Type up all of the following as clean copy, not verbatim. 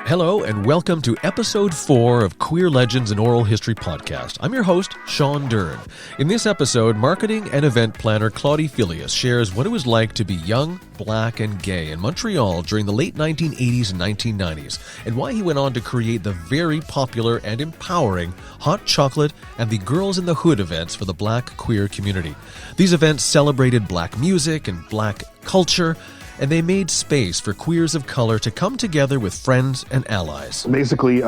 Hello and welcome to episode 4 of Queer Legends and Oral History Podcast. I'm your host, Sean Dern. In this episode, marketing and event planner Claudy Philius shares what it was like to be young, black, and gay in Montreal during the late 1980s and 1990s, and why he went on to create the very popular and empowering Hot Chocolate and the Girls in the Hood events for the black queer community. These events celebrated black music and black culture, and they made space for queers of color to come together with friends and allies. Basically,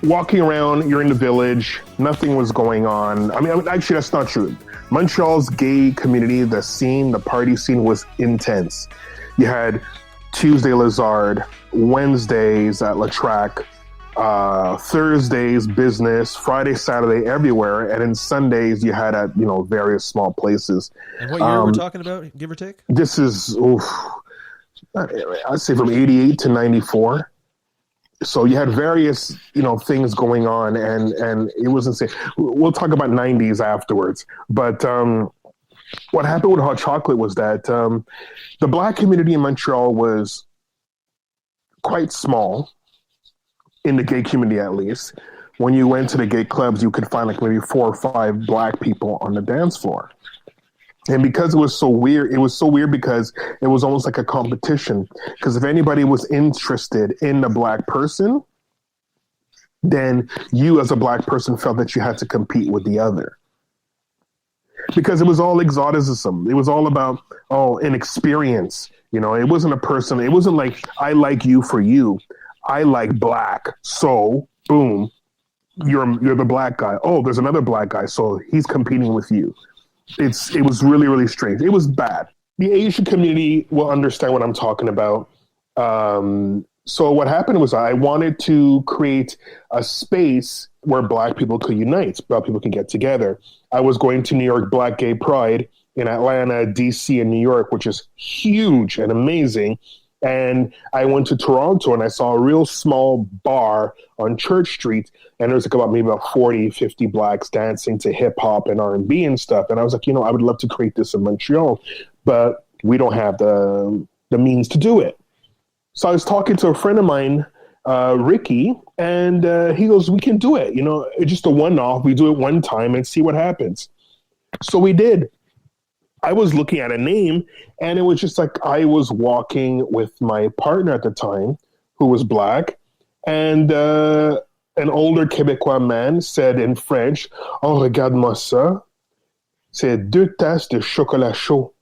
walking around, you're in the village, nothing was going on. I mean, actually, that's not true. Montreal's gay community, the scene, the party scene was intense. You had Tuesday Lazard, Wednesdays at La Traque, Thursdays business, Friday, Saturday everywhere, and then Sundays you had at various small places. And what year we're talking about, give or take? This is I'd say from 88 to 94. So you had various things going on, and it was insane. We'll talk about 90s afterwards, but what happened with Hot Chocolate was that the black community in Montreal was quite small. In the gay community, at least, when you went to the gay clubs, you could find like maybe 4 or 5 black people on the dance floor. And because it was so weird because it was almost like a competition. Because if anybody was interested in the black person, then you as a black person felt that you had to compete with the other. Because it was all exoticism. It was all about, an experience. It wasn't a person. It wasn't like, I like you for you. I like black, so boom, you're the black guy. Oh, there's another black guy, so he's competing with you. It was really, really strange. It was bad. The Asian community will understand what I'm talking about. So what happened was I wanted to create a space where black people could unite, black people can get together. I was going to New York Black Gay Pride in Atlanta, DC, and New York, which is huge and amazing. And I went to Toronto and I saw a real small bar on Church Street. And there was maybe about 40, 50 blacks dancing to hip hop and R&B and stuff. And I was like, I would love to create this in Montreal, but we don't have the means to do it. So I was talking to a friend of mine, Ricky, and he goes, we can do it. It's just a one-off. We do it one time and see what happens. So we did. I was looking at a name, and it was just like I was walking with my partner at the time, who was black, and an older Québécois man said in French, "Oh, regarde-moi ça. C'est 2 tasses de chocolat chaud."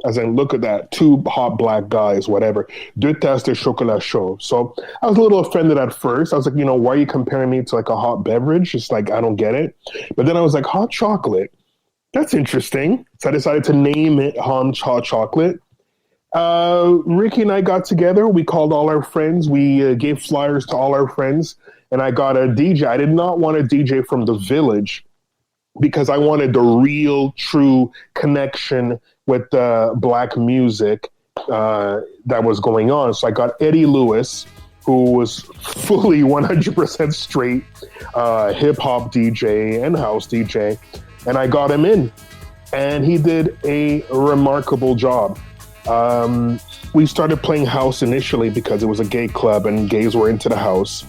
As in, look at that, 2 hot black guys, whatever. 2 tasses de chocolat chaud. So I was a little offended at first. I was like, why are you comparing me to like a hot beverage? It's like, I don't get it. But then I was like, hot chocolate. That's interesting. So I decided to name it Hot Chocolate. Ricky and I got together. We called all our friends. We gave flyers to all our friends. And I got a DJ. I did not want a DJ from the village because I wanted the real, true connection with black music that was going on. So I got Eddie Lewis, who was fully 100% straight hip-hop DJ and house DJ. And I got him in, and he did a remarkable job. We started playing house initially because it was a gay club and gays were into the house.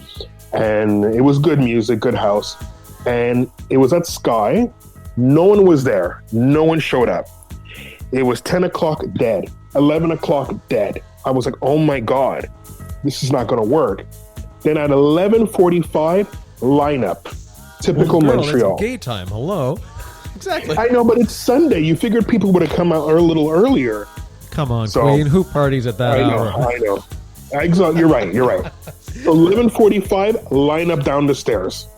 And it was good music, good house. And it was at Sky. No one was there. No one showed up. It was 10 o'clock dead, 11 o'clock dead. I was like, oh my God, this is not going to work. Then at 11:45, lineup. Typical Montreal. That's gay time. Hello. Exactly. I know, but it's Sunday. You figured people would have come out a little earlier. Come on, Queen. Who parties at that hour? I know. You're right. So 11:45, line up down the stairs.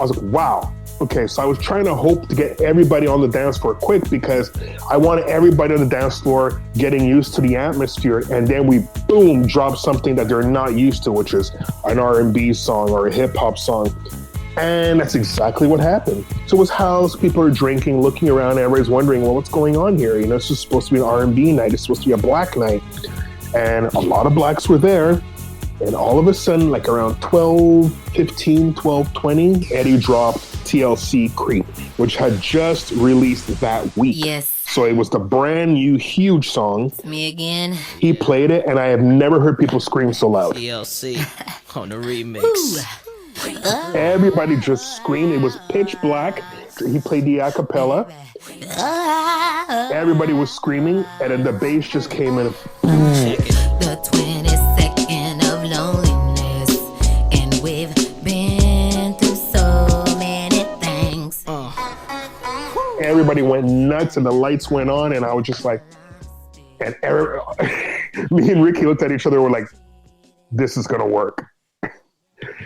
I was like, wow. Okay, so I was trying to hope to get everybody on the dance floor quick because I wanted everybody on the dance floor getting used to the atmosphere, and then we, boom, drop something that they're not used to, which is an R&B song or a hip-hop song. And that's exactly what happened. So it was house, people are drinking, looking around, everybody's wondering, well, what's going on here? This is supposed to be an R&B night, it's supposed to be a black night. And a lot of blacks were there. And all of a sudden, like around 12:20, Eddie dropped TLC Creep, which had just released that week. Yes. So it was the brand new huge song. It's me again. He played it, and I have never heard people scream so loud. TLC on the remix. Everybody just screamed. It was pitch black. He played the a cappella. Everybody was screaming, and then the bass just came in. The 22nd of loneliness, and we've been through so many things. Everybody went nuts, and the lights went on, and I was just like, and me and Ricky looked at each other. We're like, "This is gonna work."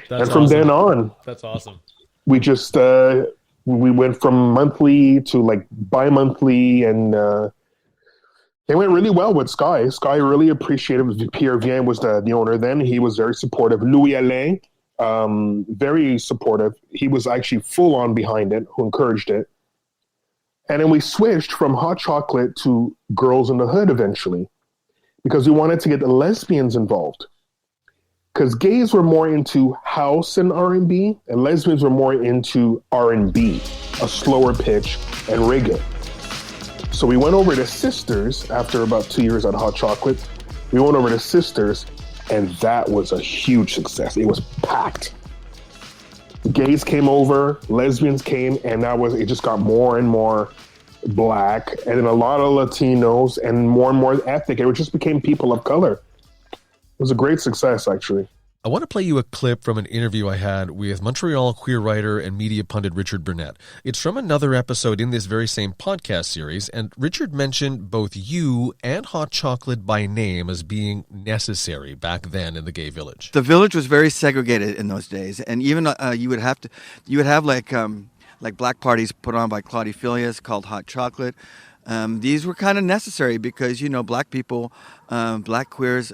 And from then on, that's awesome. We just we went from monthly to like bi-monthly, and it went really well with Sky. Sky really appreciated. Pierre Vien was the owner then. He was very supportive. Louis Alain, very supportive. He was actually full on behind it, who encouraged it. And then we switched from Hot Chocolate to Girls in the Hood eventually, because we wanted to get the lesbians involved. Because gays were more into house and R&B, and lesbians were more into R&B, a slower pitch, and reggae. So we went over to Sisters after about 2 years at Hot Chocolate. We went over to Sisters, and that was a huge success. It was packed. Gays came over, lesbians came, and it just got more and more black, and then a lot of Latinos, and more ethnic. It just became people of color. It was a great success, actually. I want to play you a clip from an interview I had with Montreal queer writer and media pundit Richard Burnett. It's from another episode in this very same podcast series, and Richard mentioned both you and Hot Chocolate by name as being necessary back then in the gay village. The village was very segregated in those days, and even you would have like black parties put on by Claudy Philius called Hot Chocolate. These were kind of necessary because, black people, black queers,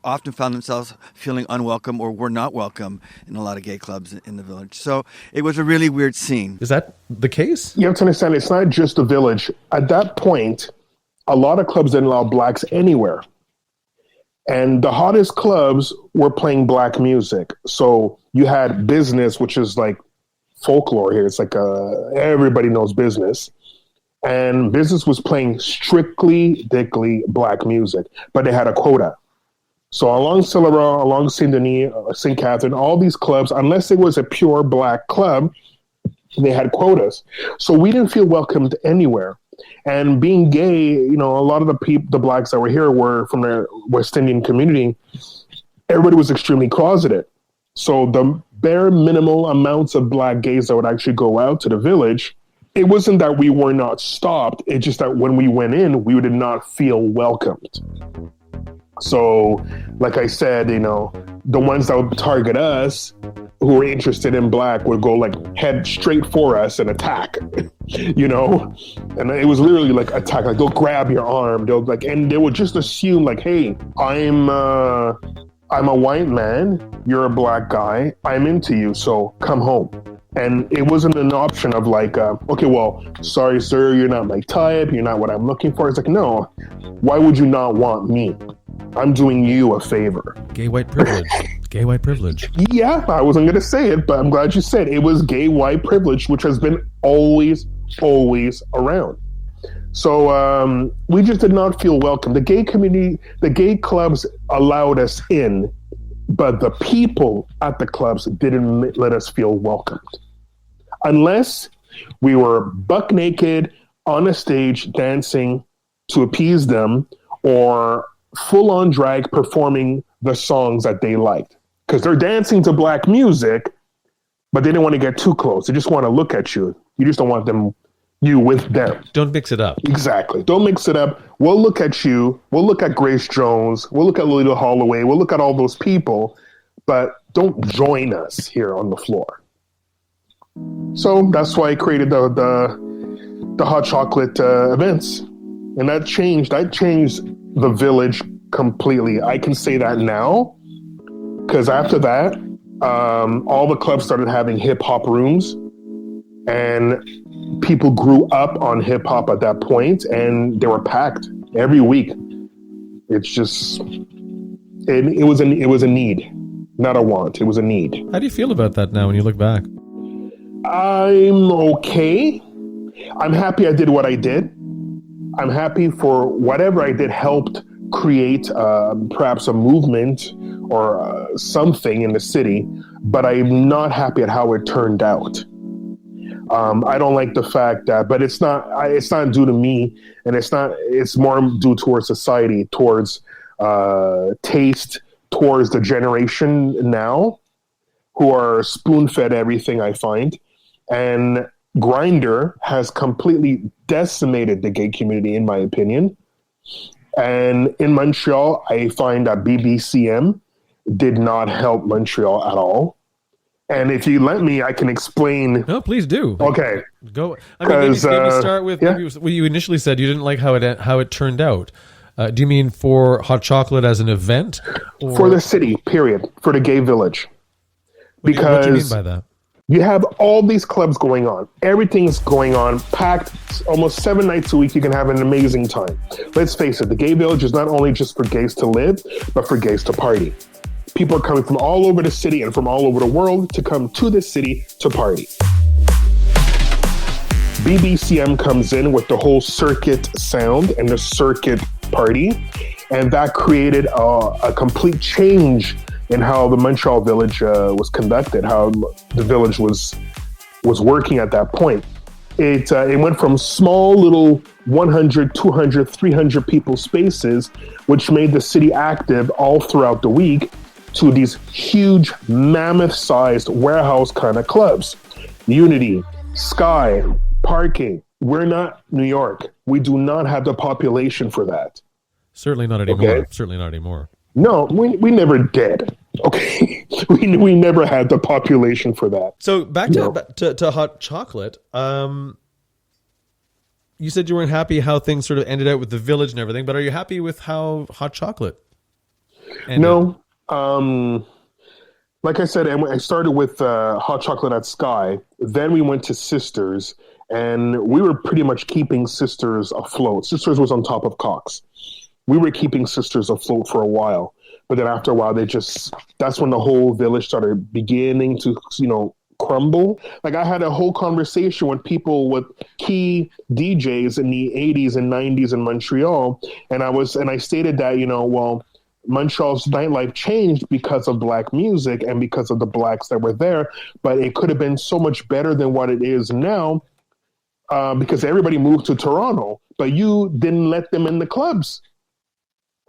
often found themselves feeling unwelcome or were not welcome in a lot of gay clubs in the village. So it was a really weird scene. Is that the case? You have to understand, it's not just the village. At that point, a lot of clubs didn't allow blacks anywhere. And the hottest clubs were playing black music. So you had Business, which is like folklore here. It's like everybody knows Business. And Business was playing strictly black music, but they had a quota. So along Saint-Laurent, along Saint-Denis, St. Catherine, all these clubs, unless it was a pure black club, they had quotas. So we didn't feel welcomed anywhere. And being gay, a lot of the blacks that were here were from the West Indian community. Everybody was extremely closeted. So the bare minimal amounts of black gays that would actually go out to the village, it wasn't that we were not stopped. It's just that when we went in, we did not feel welcomed. So, like I said, the ones that would target us who were interested in black would go head straight for us and attack, and it was literally attack, they'll grab your arm, and they would just assume hey, I'm a white man, you're a black guy, I'm into you, so come home. And it wasn't an option of okay, well, sorry, sir, you're not my type, you're not what I'm looking for. It's no, why would you not want me? I'm doing you a favor. Gay white privilege. Gay white privilege. Yeah, I wasn't going to say it, but I'm glad you said it. It was gay white privilege, which has been always around. So we just did not feel welcome. The gay community, the gay clubs allowed us in, but the people at the clubs didn't let us feel welcomed. Unless we were buck naked on a stage dancing to appease them, or full-on drag performing the songs that they liked. Because they're dancing to black music, but they didn't want to get too close. They just want to look at you. You just don't want you with them. Don't mix it up. Exactly. Don't mix it up. We'll look at you. We'll look at Grace Jones. We'll look at Lolita Holloway. We'll look at all those people, but don't join us here on the floor. So that's why I created the Hot Chocolate events. And that changed the village completely. I can say that now because after that, all the clubs started having hip hop rooms, and people grew up on hip hop at that point, and they were packed every week. It's just, it was a need, not a want. It was a need. How do you feel about that now when you look back? I'm okay. I'm happy I did what I did. I'm happy for whatever I did helped create perhaps a movement or something in the city, but I'm not happy at how it turned out. I don't like the fact that, but it's not due to me, and it's more due towards society, towards taste, towards the generation now who are spoon-fed everything, I find. And Grindr has completely decimated the gay community, in my opinion. And in Montreal, I find that BBCM did not help Montreal at all. And if you let me, I can explain. No, please do. Okay. Go. I mean, maybe start with yeah. what you initially said. You didn't like how it turned out. Do you mean for Hot Chocolate as an event? Or? For the city, period. For the gay village. What do you mean by that? You have all these clubs going on. Everything's going on, packed almost 7 nights a week. You can have an amazing time. Let's face it, the gay village is not only just for gays to live, but for gays to party. People are coming from all over the city and from all over the world to come to the city to party. BBCM comes in with the whole circuit sound and the circuit party, and that created a complete change in how the Montreal village was conducted, how the village was working at that point. It went from small little 100, 200, 300 people spaces, which made the city active all throughout the week, to these huge, mammoth-sized warehouse kind of clubs. Unity, Sky, parking. We're not New York. We do not have the population for that. Certainly not anymore. Okay? Certainly not anymore. No, we never did. Okay, we never had the population for that. So back to Hot Chocolate. You said you weren't happy how things sort of ended out with the village and everything, but are you happy with how Hot Chocolate ended? No. Like I said, I started with Hot Chocolate at Sky. Then we went to Sisters, and we were pretty much keeping Sisters afloat. Sisters was on top of Cox. We were keeping Sisters afloat for a while. But then after a while, that's when the whole village started beginning to, crumble. Like, I had a whole conversation with people, with key DJs in the 80s and 90s in Montreal. And I stated that, Montreal's nightlife changed because of Black music and because of the Blacks that were there, but it could have been so much better than what it is now, because everybody moved to Toronto, but you didn't let them in the clubs.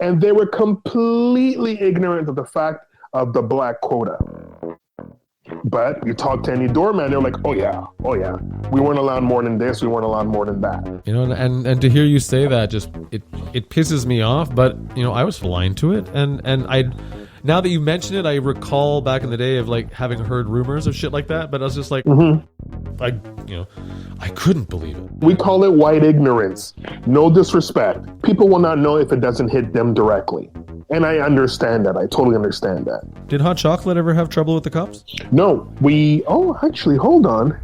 And they were completely ignorant of the fact of the Black quota. But you talk to any doorman, they're like, oh yeah, we weren't allowed more than this, we weren't allowed more than that. And to hear you say that, just it pisses me off. But I was blind to it, and I, now that you mention it, I recall back in the day of like having heard rumors of shit like that. But I was just like, I couldn't believe it. We call it white ignorance. No disrespect. People will not know if it doesn't hit them directly. And I understand that. I totally understand that. Did Hot Chocolate ever have trouble with the cops? No. Actually, hold on.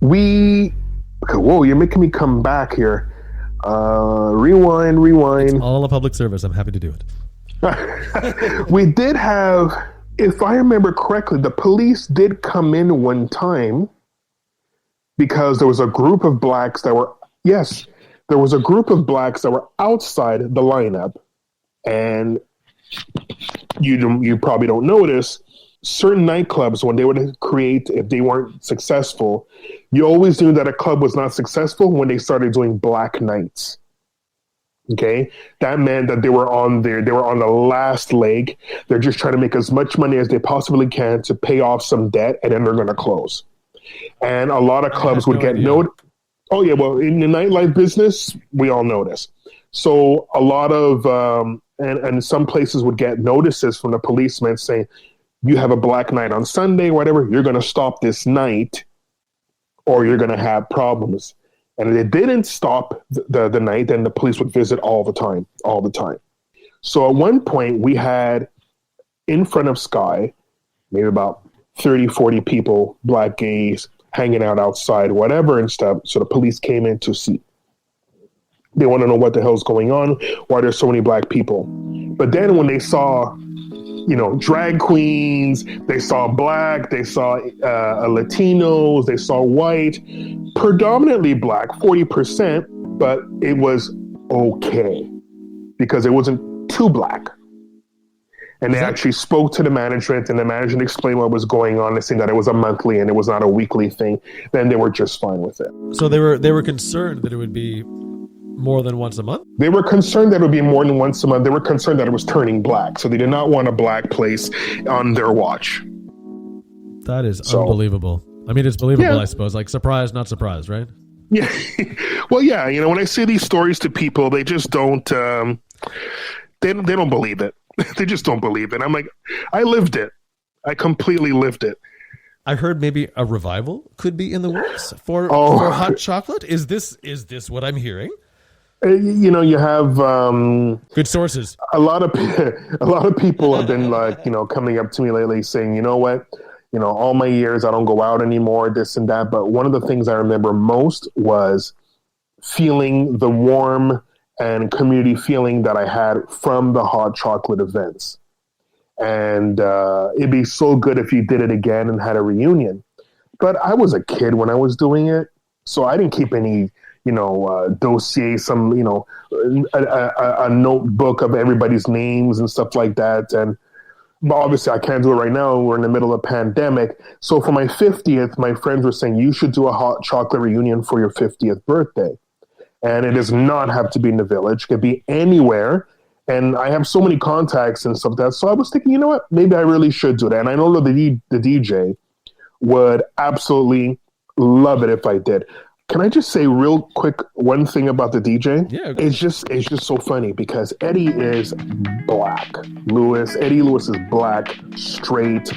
Whoa, you're making me come back here. Rewind. It's all a public service. I'm happy to do it. We did have, if I remember correctly, the police did come in one time because there was a group of Blacks that were, there was a group of Blacks that were outside the lineup, and you probably don't notice, certain nightclubs, when they would create, if they weren't successful, you always knew that a club was not successful when they started doing Black nights. Okay, that meant that they were on the last leg. They're just trying to make as much money as they possibly can to pay off some debt, and then they're going to close. And a lot of clubs would get noted. Oh yeah, well, in the nightlife business, we all know this. So a lot of and some places would get notices from the policemen saying, "You have a Black night on Sunday, whatever. You're going to stop this night, or you're going to have problems." And if they didn't stop the night, then the police would visit all the time. So at one point, we had in front of Sky, maybe about 30, 40 people, Black gays, hanging out outside, whatever and stuff. So the police came in to see. They want to know what the hell's going on, why there's so many Black people. But then when they saw, drag queens, they saw Black, they saw Latinos, they saw white, predominantly black, 40%, but it was okay because it wasn't too black. And they actually spoke to the management, and the management explained what was going on. They said that it was a monthly and it was not a weekly thing. Then they were just fine with it. So they were concerned that it would be more than once a month? They were concerned that it would be more than once a month. They were concerned that it was turning black. So they did not want a black place on their watch. That is unbelievable. I mean, it's believable, I suppose. Like, surprised, not surprised, right? Yeah. Well, yeah. You know, when I say these stories to people, they just don't, they don't believe it. They just don't believe it. I'm like, I lived it. I completely lived it. I heard maybe a revival could be in the works for hot chocolate. Is this what I'm hearing? You know, you have good sources. A lot of people have been like, you know, coming up to me lately saying, you know what, you know, all my years I don't go out anymore, this and that. But one of the things I remember most was feeling the warm and community feeling that I had from the hot chocolate events. And it'd be so good if you did it again and had a reunion. But I was a kid when I was doing it, so I didn't keep any, you know, dossier, some, you know, a notebook of everybody's names and stuff like that. And but obviously I can't do it right now. We're in the middle of a pandemic. So for my 50th, my friends were saying, you should do a hot chocolate reunion for your 50th birthday. And it does not have to be in the village. It could be anywhere. And I have so many contacts and stuff like that. So I was thinking, you know what? Maybe I really should do that. And I know the DJ would absolutely love it if I did. Can I just say real quick one thing about the DJ? Yeah. Okay. It's just so funny because Eddie is black. Eddie Lewis is black, straight,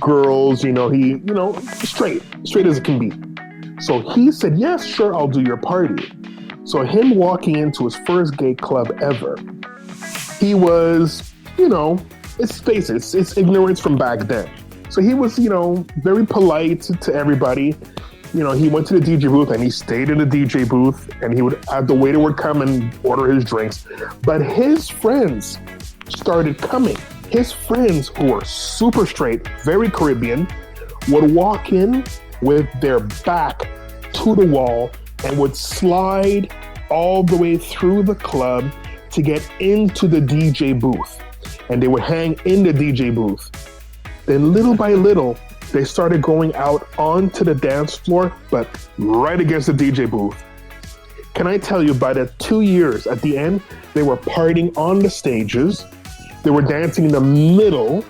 girls, you know, straight as it can be. So he said, yes, sure, I'll do your party. So him walking into his first gay club ever, he was, you know, let's face it, it's ignorance from back then. So he was, you know, very polite to everybody. You know, he went to the DJ booth and he stayed in the DJ booth and he would have the waiter would come and order his drinks. But his friends started coming. His friends who were super straight, very Caribbean, would walk in with their back to the wall and would slide all the way through the club to get into the DJ booth. And they would hang in the DJ booth. Then little by little, they started going out onto the dance floor, but right against the DJ booth. Can I tell you, by the 2 years at the end, they were partying on the stages, they were dancing in the middle,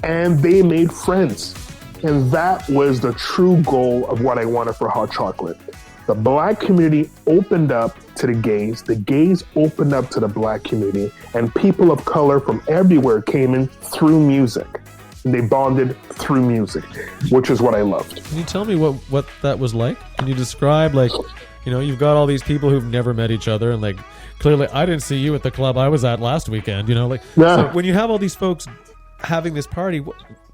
and they made friends. And that was the true goal of what I wanted for hot chocolate. The black community opened up to the gays opened up to the black community, and people of color from everywhere came in through music. And they bonded through music, which is what I loved. Can you tell me what that was like? Can you describe, like, you know, you've got all these people who've never met each other, and like, clearly I didn't see you at the club I was at last weekend, you know, like, so when you have all these folks having this party,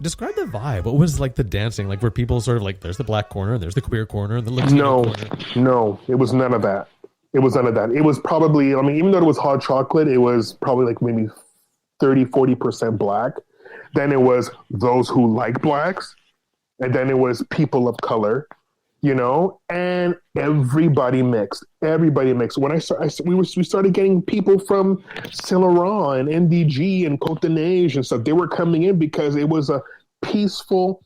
describe the vibe. What was like the dancing? Like, were people sort of like, there's the black corner, and there's the queer corner, and the Latino corner? No, it was none of that. It was probably, I mean, even though it was hot chocolate, it was probably like maybe 30-40% black. Then it was those who like blacks, and then it was people of color, you know, and everybody mixed. When we started getting people from Saint Laurent and NDG and Côte de Neige and stuff. They were coming in because it was a peaceful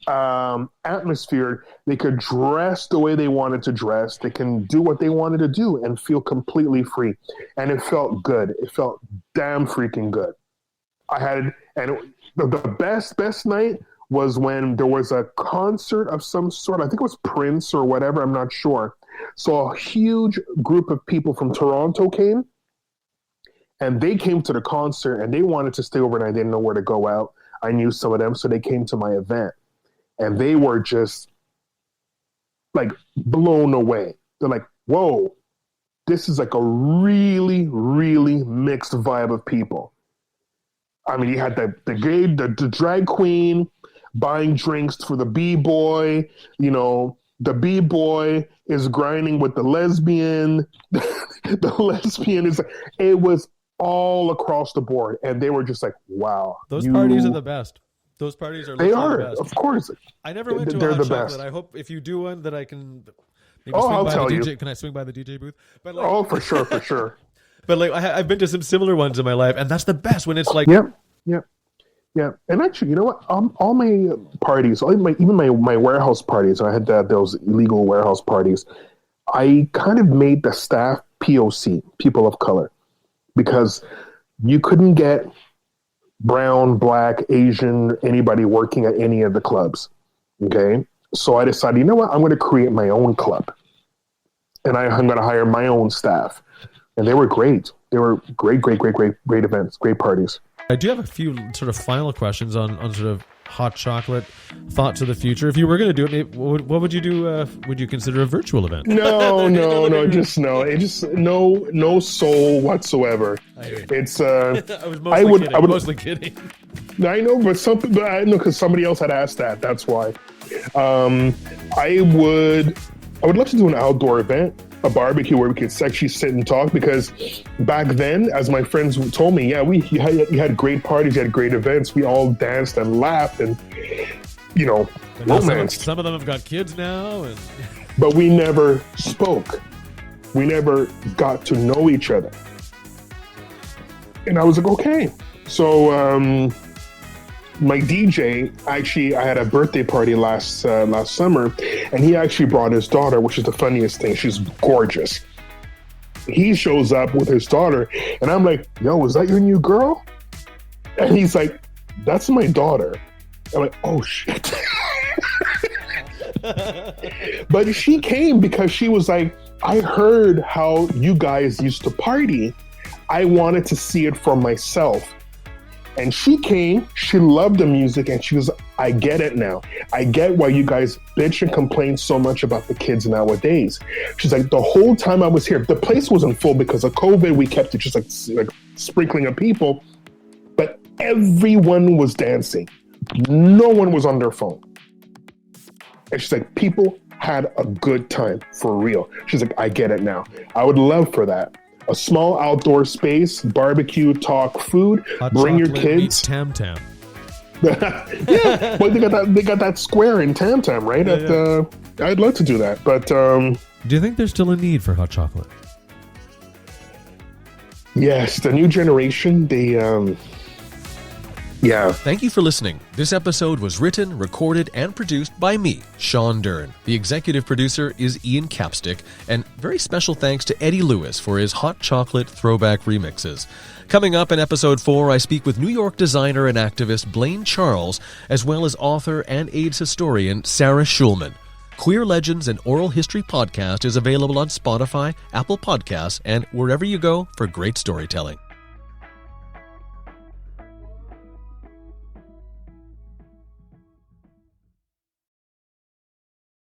atmosphere. They could dress the way they wanted to dress. They can do what they wanted to do and feel completely free. And it felt good. It felt damn freaking good. The best night was when there was a concert of some sort. I think it was Prince or whatever. I'm not sure. So a huge group of people from Toronto came, and they came to the concert, and they wanted to stay overnight. They didn't know where to go out. I knew some of them, so they came to my event, and they were just like blown away. They're like, whoa, this is like a really, really mixed vibe of people. I mean, you had the drag queen buying drinks for the B-boy. You know, the B-boy is grinding with the lesbian. The lesbian it was all across the board. And they were just like, wow. Those parties are the best. Those parties are They literally are, the best. of course. I never went to a They're hot the chocolate. best. I hope if you do one that I can maybe Oh, swing I'll by tell the you. DJ. Can I swing by the DJ booth? But like, Oh, for sure, for sure. but like I've been to some similar ones in my life, and that's the best when it's like Yep, yep, yep. And actually, you know what? All my parties, even my warehouse parties, I had those illegal warehouse parties. I kind of made the staff POC, people of color, because you couldn't get brown, black, Asian, anybody working at any of the clubs. Okay, so I decided, you know what? I'm going to create my own club, and I'm going to hire my own staff. And they were great. They were great events, great parties. I do have a few sort of final questions on sort of hot chocolate thoughts of the future. If you were going to do it, what would you do? Would you consider a virtual event? No, just no. It just no soul whatsoever. It's I was mostly kidding. I know, but I know because somebody else had asked that. That's why. I would love to do an outdoor event. A barbecue where we could actually sit and talk, because back then, as my friends told me, yeah, you had great parties, you had great events, we all danced and laughed and romanced. Some of them have got kids now, and but we never spoke. We never got to know each other. And I was like, okay. So my DJ, actually, I had a birthday party last summer, and he actually brought his daughter, which is the funniest thing. She's gorgeous. He shows up with his daughter, and I'm like, yo, is that your new girl? And he's like, that's my daughter. I'm like, oh, shit. But she came because she was like, I heard how you guys used to party. I wanted to see it for myself. And she came, she loved the music, and she was, I get it now. I get why you guys bitch and complain so much about the kids nowadays. She's like, the whole time I was here, the place wasn't full because of COVID. We kept it just like sprinkling of people, but everyone was dancing. No one was on their phone. And she's like, people had a good time for real. She's like, I get it now. I would love for that. A small outdoor space, barbecue, talk, food. hot bring your chocolate kids. meets Tam Tam. Yeah, well, they got that square in Tam Tam, right? I'd love to do that, but Do you think there's still a need for hot chocolate? yes, the new generation, yeah. Thank you for listening. This episode was written, recorded, and produced by me, Sean Dern. The executive producer is Ian Capstick, and very special thanks to Eddie Lewis for his hot chocolate throwback remixes. Coming up in episode 4, I speak with New York designer and activist Blaine Charles, as well as author and AIDS historian Sarah Schulman. Queer Legends and Oral History Podcast is available on Spotify, Apple Podcasts, and wherever you go for great storytelling.